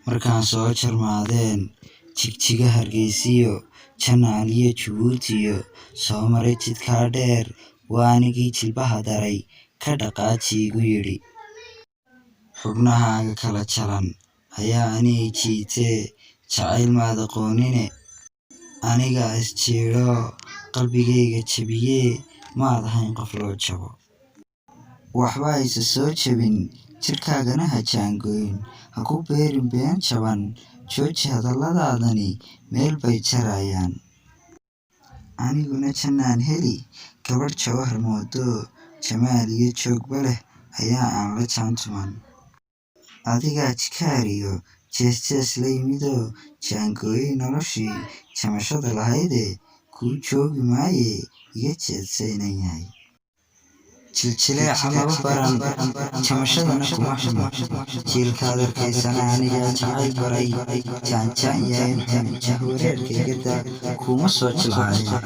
markaan soo jarmaadeen jigjiga Hargeysiyo Janaal iyo Jabuutiyo soo maray jidkaa dheer waa anigii jilbaha daray ka dhaqaaji igu yidhi xubnahaaga kala jalan ayaa aniga jiitee jacayl maad aqoonine anigaa isjiidho qalbigayga jabiyee maad ahayn qof loo jabo waxba aysa soo jabin jirkaagana ha jaangoyn ha ku beerin been jaban jooji hadalladaadani meel bay jarayaan aniguna jannaan heli gabadh jawhar moodo jamaal iyo joogba leh ayaa aan la jaantuman adigaa jikaariyo jees la yimidoo jaangooyey noloshii jamashada lahaydee kuu joogi maayee iga jeedsaynan yahay jiljileeca laba baran jamashadana kuma xumo jiilkaad arkaysana anigaa jacayl baray jaanjaan yahay jahwareerkayga daa kuma soo jilcaayo